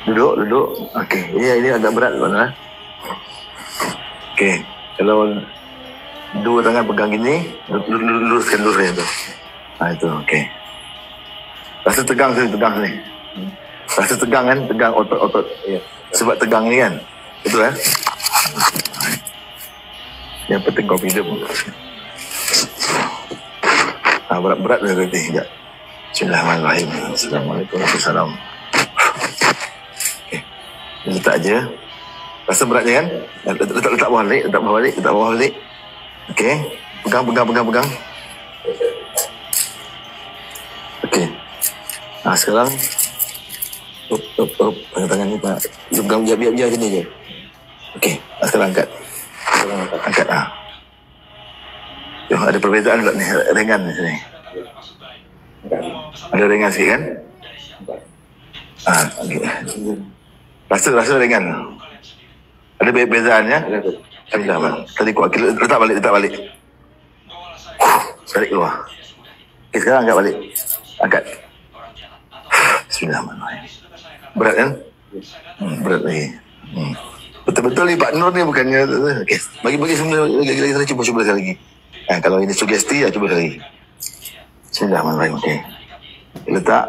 Duduk. Okey. Ini agak berat tuan. Okey. Kalau dua tangan pegang gini, luruskan tu. Itu okey. Rasa tegang sini. Rasa tegang kan? Tegang otot. Ya. Sebab tegang ni kan. Betul kan? Yang penting kau hidup. Berat dah nanti. Sekejap. Bismillahirrahmanirrahim. Assalamualaikum warahmatullahi wabarakatuh. Okey. Letak je. Rasa beratnya kan? Letak bawah balik. Okey. Pegang. Okey. Sekarang tangan ni Pak. Pegang biar sini je. Okey. Sekarang angkat. Ada perbezaan pula ni. Ringan ni sini. Ada ringan sikit kan? Okay. Rasa ringan. Ada perbezaan ya? Tadi kuat. Letak balik. Tarik keluar. Okay, sekarang angkat balik. Angkat. Bismillahirrahmanirrahim. Berat kan? Berat lagi. Betul-betul ni Pak Nur ni bukannya. Okay. Bagi semua lagi cuba lagi. Kalau ini sugesti, cuba lagi. Bismillahirrahmanirrahim. Okey. Letak.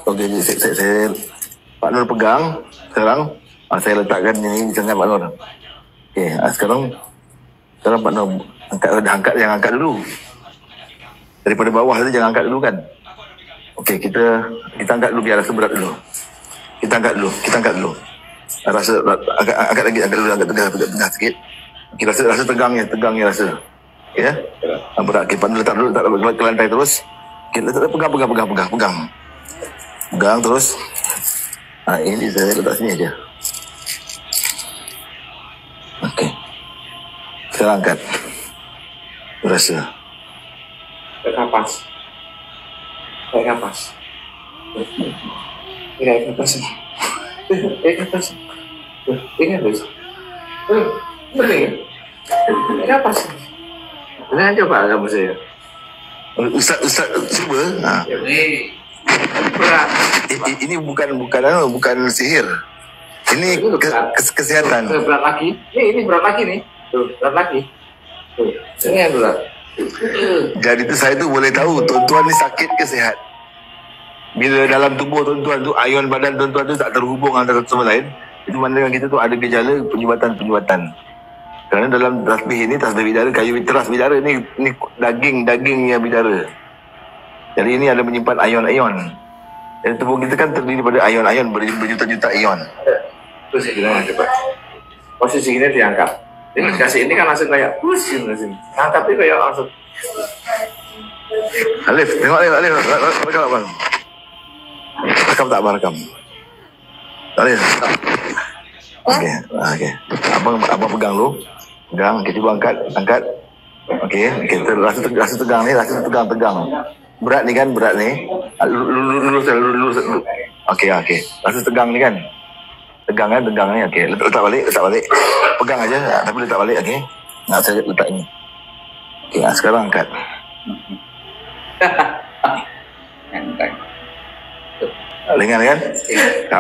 Okey, saya Pak Nur pegang. Sekarang saya letakkan ini di tangan Pak Nur. Okey, sekarang Pak Nur jangan angkat dulu. Daripada bawah tu jangan angkat dulu kan. Okey, kita angkat dulu biar rasa berat dulu. Kita angkat dulu. Rasa angkat tegang sikit. Okey, rasa tegangnya rasa. Ya. Berat. Okey, Pak Nur letak ke lantai terus. Okey, pegang. Pegang terus. Ini saya letak sini aja. Okey. Sekarang angkat. Rasa. Kayak kapas. Jangan coba kamu saya. Ustaz cuba. Berat. Ini bukan sihir. Ini kesehatan. Berat lagi. Ini berat lagi nih. Tuh, berat lagi. Tuh, ini yang berat. Jadi tu saya tu boleh tahu tuan-tuan ni sakit ke sihat. Bila dalam tubuh tuan-tuan tu ion badan tuan-tuan tu tak terhubung antara satu sama lain, itu menandakan kita tu ada gejala penyumbatan. Kerana dalam tasbih ini, tasbih bidara, kayu teras bidara ni dagingnya bidara. Jadi ini ada menyimpan ion-ion. Dan tubuh kita kan terdiri daripada ion-ion berjuta-juta ion. Terus gimana coba? Posisi ini diangkat. Ini kasih ini kan langsung kayak pusing sini. Nah, tapi kayak langsung. Alif, tengok Alif. Rekam apa? Rekam tak apa? Alif. Okey. Abang pegang dulu. Pegang, kita cuba angkat. Okey, kita rasa tegang ni, rasa tegang. Berat ni. Lurus. Okey. Rasa tegang ni kan? Tegang ni. Okey, letak balik. Pegang aja, tapi letak balik. Okey. Saya letak ini. Okey, sekarang angkat. Ringan kan?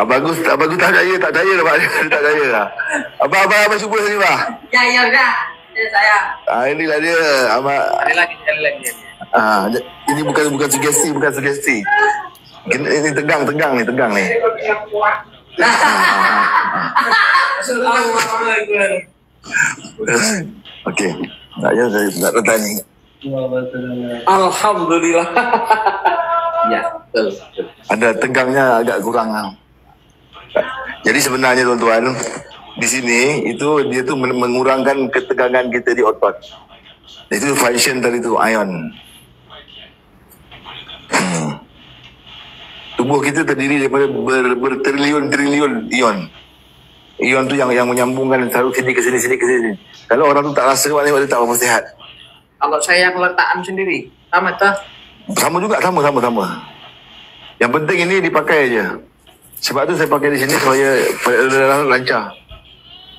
Bagus tak jaya dah Pak. Tak jaya dah. Abang cuba sini Pak. Ya dah. Saya. Inilah dia. Sekali lagi. Ini bukan sugesti. Ini tegang ni. Okey. Saya nak tanya. Alhamdulillah. Ya, betul. Ada tegangnya agak kurang. Jadi sebenarnya tuan-tuan, di sini dia tu mengurangkan ketegangan kita di otot. Itu function dari tu ion. Tubuh kita terdiri daripada bertriliun-triliun ion. Ion tu yang menyambungkan selalu sini ke sini. Kalau orang tu tak rasa, maknanya dia tak apa sihat. Kalau saya yang letakkan sendiri, sama tak? Sama juga, sama. Yang penting ini dipakai aja. Sebab tu saya pakai di sini supaya perjalanan lancar.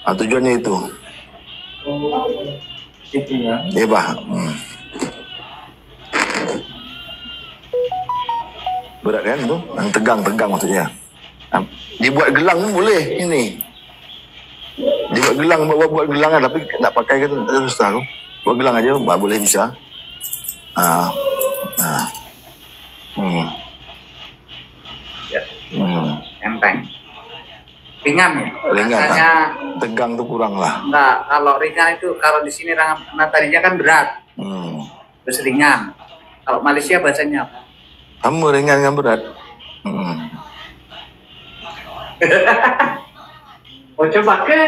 Tujuannya itu. Itu ya. Ya, bah. Berat kan tu? Yang tegang maksudnya. Dia buat gelang pun boleh ini. Dia buat gelang, buat gelang kan, tapi nak pakai kan susah tu. Buat gelang aja boleh bisa. Ya. Enteng. Ringan ya? Ringan Rasanya, tegang tu kurang lah. enggak, kalau ringan itu, kalau di sini tadinya kan berat. Terus ringan. Kalau Malaysia bahasanya apa? Sama ringan dengan berat. Oh, coba ke?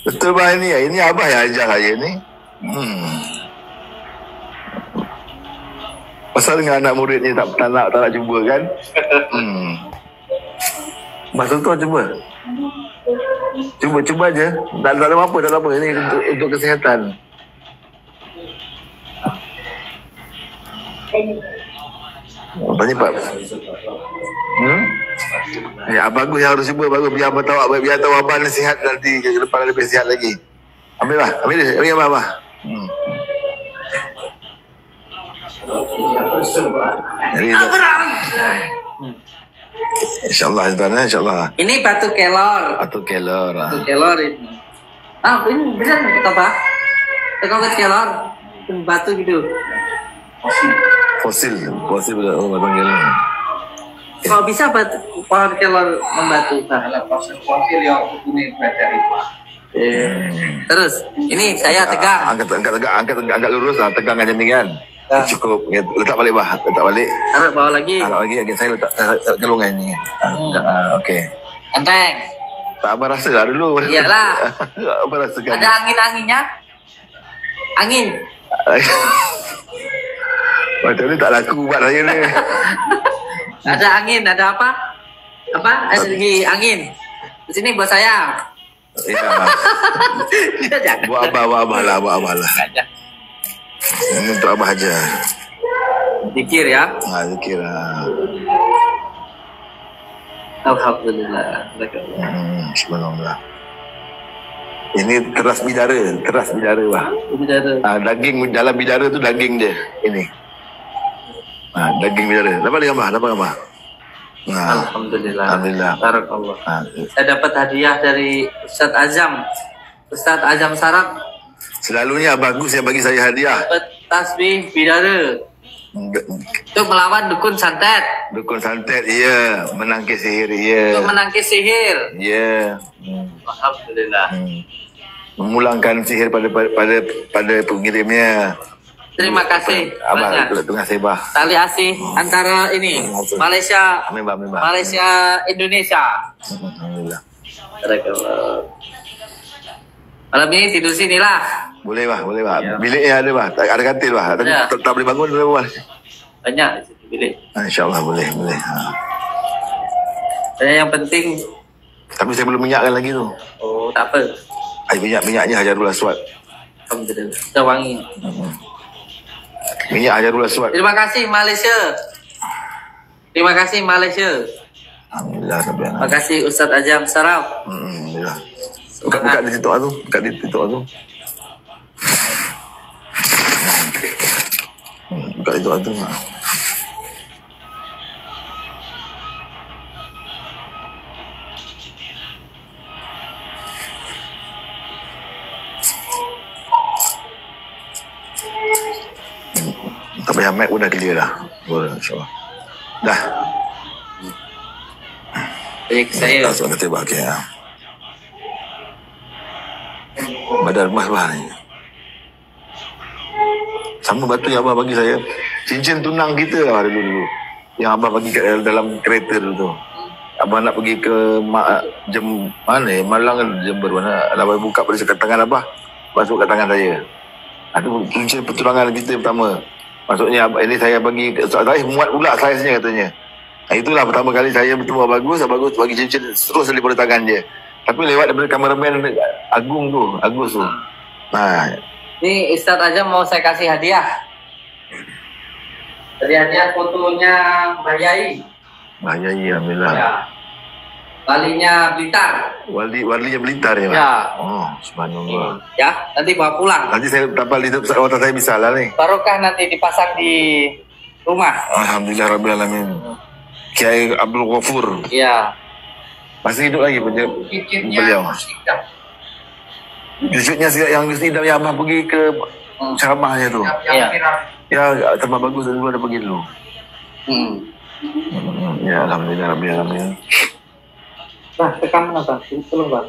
Betul bah ini abah yang ajar saya ni. Pasal dengan anak murid ni tak nak cuba kan. Masa tu cuba. Cuba aja. Tak ada apa-apa, tak ada apa. Ini untuk kesihatan. Tanya Pak. Ya, bagus yang harus cuba, bagus. Biar abah tahu, biar tahu abah nasihat nanti ke depan lebih sihat lagi. Ambil abah. Jadi, InsyaAllah, insyaAllah. Ini batu kelor. Batu kelor. Batu kelor ini. Ini bisa kita apa? Kalau kelor, batu gitu. Fosil batu kelor. Kalau bisa pohon kelor membatu. Kalau fosil yang ini bateri. Terus, ini saya tegang. Angkat lurus lah, tegang aja ni kan. Cukup, letak balik bah, letak balik. Taruh bawah lagi. Saya letak gelungan ni. Okey. Enteng. Tak abang rasa lah dulu. Iyalah. Abang rasakan. Ada angin-anginnya? Angin. Macam ni tak laku buat saya ni. Ada angin, ada apa? Ada segi angin. Di sini buat saya. Ya. Buat abah lah. Ini untuk abah aja. Zikir ya. Zikir lah. Alhamdulillah. Subhanallah. Ini teras bidara bah. Daging dalam bidara tu daging dia. Ini. Daging bidara. Dapat gambar. Alhamdulillah. Barakallah. Saya dapat hadiah dari Ustaz Azam Sarap. Selalunya bagus yang bagi saya hadiah. Tasbih bidara. Untuk melawan dukun santet. Iya. Menangkis sihir, iya. Untuk menangkis sihir. Iya. Alhamdulillah. Memulangkan sihir pada pengirimnya. Terima kasih. Terima kasih bah. Tali asih antara ini Malaysia, Malaysia Indonesia. Alhamdulillah. Malam ini tidur sini lah. Boleh bah. Ya. Biliknya ada bah. Ada katil bah. Tak boleh bangun dulu bah. Banyak di situ bilik. InsyaAllah boleh. Dan yang penting. Tapi saya belum minyakkan lagi tu. Oh, tak apa. Minyaknya Hajarul Aswad. Alhamdulillah. Sudah wangi. Minyak Hajarul Aswad. Terima kasih Malaysia. Alhamdulillah. Terima kasih Ustaz Azam Saraf. Alhamdulillah. Buka di situ tu. Buka di situ tu. Tak payah mic pun dah clear dah. Boleh, insyaAllah. Dah. Baik, saya. Tak sebab kata bahagia. Badan emas bah ni. Sama batu yang abah bagi saya. Cincin tunang kita lah dulu. Yang abah bagi kat dalam kereta dulu tu. Abah nak pergi ke Malang kan, Jember mana. Abah buka pada sekat tangan abah. Masuk kat tangan saya. Itu cincin pertunangan kita pertama. Maksudnya ini saya bagi, saya muat pula saiznya katanya. Itulah pertama kali saya bertemu Bagus bagi cincin terus daripada tangan dia. Tapi lewat daripada kameraman Agus tu. Ini Ustaz aja mau saya kasih hadiah. Tadi hadiah fotonya Mbak Yai. Alhamdulillah. Ya. Walinya Blitar. Walinya Blitar ya, Pak? Ya. Oh, subhanallah. Ya, nanti bawa pulang. Nanti saya tapal di WhatsApp saya bisa lah nih. Barokah nanti dipasang di rumah. Alhamdulillah Rabbil Alamin. Kiai Abdul Ghafur. Iya. Masih hidup lagi beliau. Wujudnya yang Idam yang abang pergi ke ceramahnya tu. Iya. Ya, tambah bagus dulu ada pergi dulu. Ya, Alhamdulillah Rabbil Alamin. Nah, rekam mana Bang? Tolong Bang.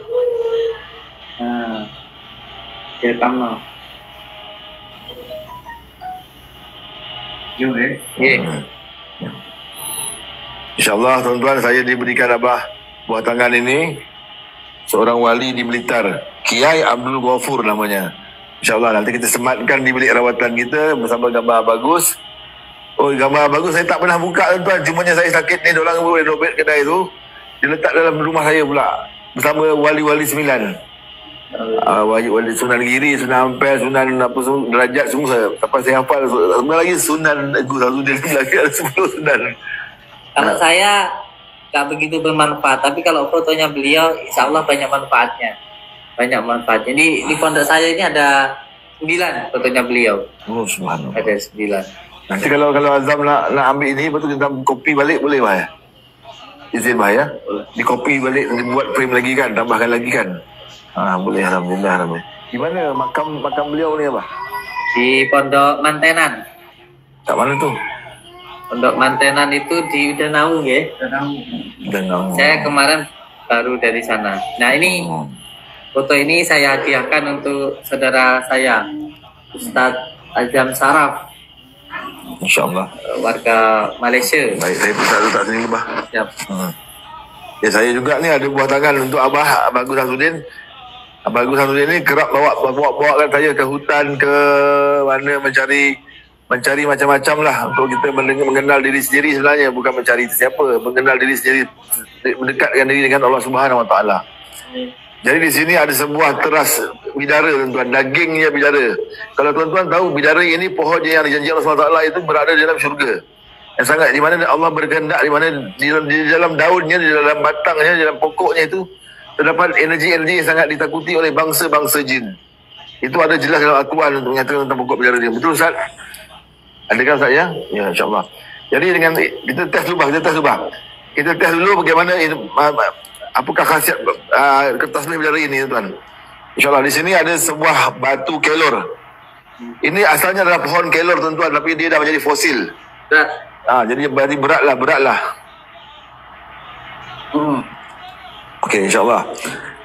Nah, rekam mana? InsyaAllah tuan-tuan, saya diberikan abah buah tangan ini seorang wali di Blitar, Kiai Abdul Ghafur namanya. InsyaAllah nanti kita sematkan di bilik rawatan kita bersama gambar bagus. Oh, gambar bagus saya tak pernah buka tuan-tuan, cumanya saya sakit ni, diorang boleh dobet kedai tu, dia letak dalam rumah saya pula bersama wali-wali 9. Wali Sunan Giri, Sunan Ampel, Sunan apa semua, derajat semua saya. Sampai saya hafal sebenarnya lagi Sunan Gus Azudin lagi ada 10 Sunan. Kalau saya tak begitu bermanfaat, tapi kalau fotonya beliau, insya Allah banyak manfaatnya. Banyak manfaat. Jadi di pondok saya ini ada 9 fotonya beliau. Oh, subhanallah. Ada 9. Nanti kalau Azam nak ambil ini, betul kita copy balik boleh bah ya? Izin bah ya? Di copy balik, buat frame lagi kan, tambahkan lagi kan? Boleh, Alhamdulillah. Di mana makam beliau ni apa? Di Pondok Mantenan. Kat mana tu? Pondok Mantenan itu di Danau ya? Danau. Saya kemarin baru dari sana. Nah ini foto ini saya hadiahkan untuk saudara saya, Ustadz Azam Saraf. InsyaAllah. Warga Malaysia. Baik, saya pusat letak sini bah. Siap. Ya, saya juga ni ada buah tangan untuk Abah Gus Azudin. Abah Gus Azudin ni kerap bawa saya ke hutan, ke mana mencari macam-macam lah untuk kita mengenal diri sendiri sebenarnya, bukan mencari siapa, mengenal diri sendiri, mendekatkan diri dengan Allah Subhanahu Wa Taala. Jadi di sini ada sebuah teras bidara tuan-tuan, dagingnya bidara. Kalau tuan-tuan tahu bidara ini pohonnya yang dijanji Allah Subhanahu Wa Taala itu berada di dalam syurga. Yang sangat di mana Allah berkehendak, di mana di dalam daunnya, di dalam batangnya, di dalam pokoknya itu terdapat energi-energi yang sangat ditakuti oleh bangsa-bangsa jin. Itu ada jelas dalam Al-Quran untuk menyatakan tentang pokok bidara dia. Betul Ustaz? Adakah Ustaz ya? Ya, insyaAllah. Jadi dengan kita tes dulu bagaimana apakah khasiat kertas bidara ini tuan. InsyaAllah di sini ada sebuah batu kelor. Ini asalnya adalah pohon kelor tuan-tuan, tapi dia dah menjadi fosil. Jadi berarti beratlah. Okey, insyaAllah.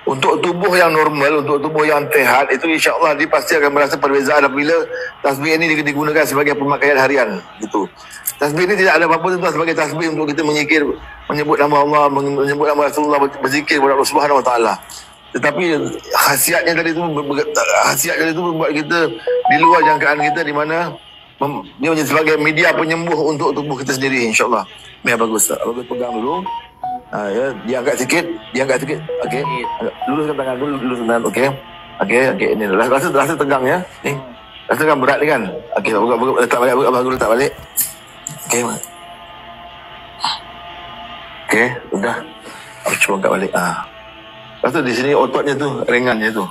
Untuk tubuh yang normal, untuk tubuh yang sehat, itu insyaAllah dia pasti akan merasa perbezaan apabila tasbih ini digunakan sebagai pemakaian harian. Gitu. Tasbih ini tidak ada apa-apa tuan sebagai tasbih untuk kita menyikir, menyebut nama Allah, menyebut nama Rasulullah, berzikir kepada Allah Subhanahu Wa Taala. Tetapi khasiatnya tadi itu membuat kita di luar jangkaan kita, di mana dia menjadi sebagai media penyembuh untuk tubuh kita sendiri, insyaAllah. Biar bagus. Bagus pegang dulu. Ya, dia angkat sikit. Okey. Luruskan tangan dulu, okey. Okey. Ini rasa tegang ya. Ni. Rasa tegang berat ni kan? Okey, buka letak balik. Okey. Okey, sudah. Aku cuba angkat balik. Lepas tu di sini ototnya tu, ringannya tu.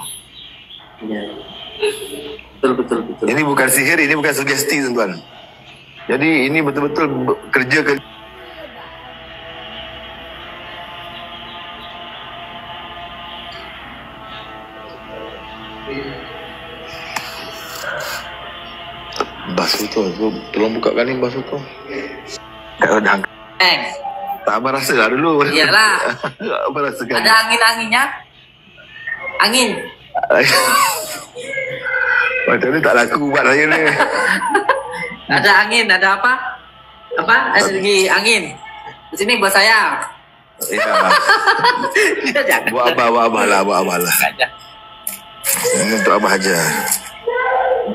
Ya. Betul. Ini bukan sihir, ini bukan sugesti tuan-tuan. Jadi ini betul-betul kerja. Basuh tu, tolong bukakan ni basuh tu. Tak apa rasa lah dulu. Iyalah. Apa rasakan? Ada angin-anginnya? Angin. Macam ni tak laku buat saya ni. Ada angin, ada apa? Ada lagi angin. Di sini buat saya. Ya. Jangan. Buat abah lah. Ini untuk abah aja.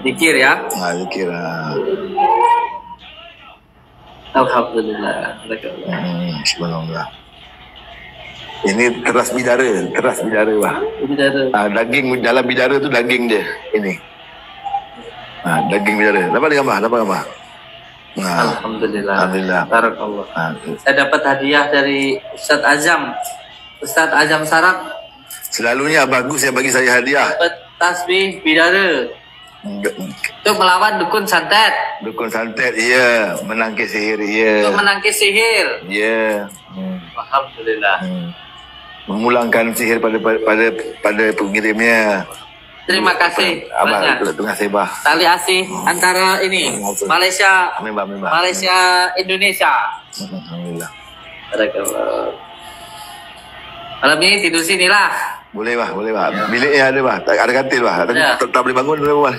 Zikir ya. Zikir lah. Alhamdulillah. Subhanallah. Ini teras bidara bah. Daging dalam bidara tu daging dia. Ini. Daging bidara. Dapat gambar. Alhamdulillah. Barakallah. Saya dapat hadiah dari Ustadz Azam Saraf. Selalunya bagus yang bagi saya hadiah. Dapat tasbih bidara. Untuk melawan dukun santet. Dukun santet, ya. Menangkis sihir, ya. Untuk menangkis sihir. Ya. Alhamdulillah. Memulangkan sihir pada pengirimnya. Terima kasih banyak. Terima kasih, Bah. Tali asih antara ini Malaysia, Amin, Bah. Malaysia, Indonesia. Alhamdulillah. Barakallah. Malam ini tidur sini lah. Boleh, Bah. Biliknya ada, Bah. Ada katil, Bah. Ya. Tak boleh bangun, boleh, Bah.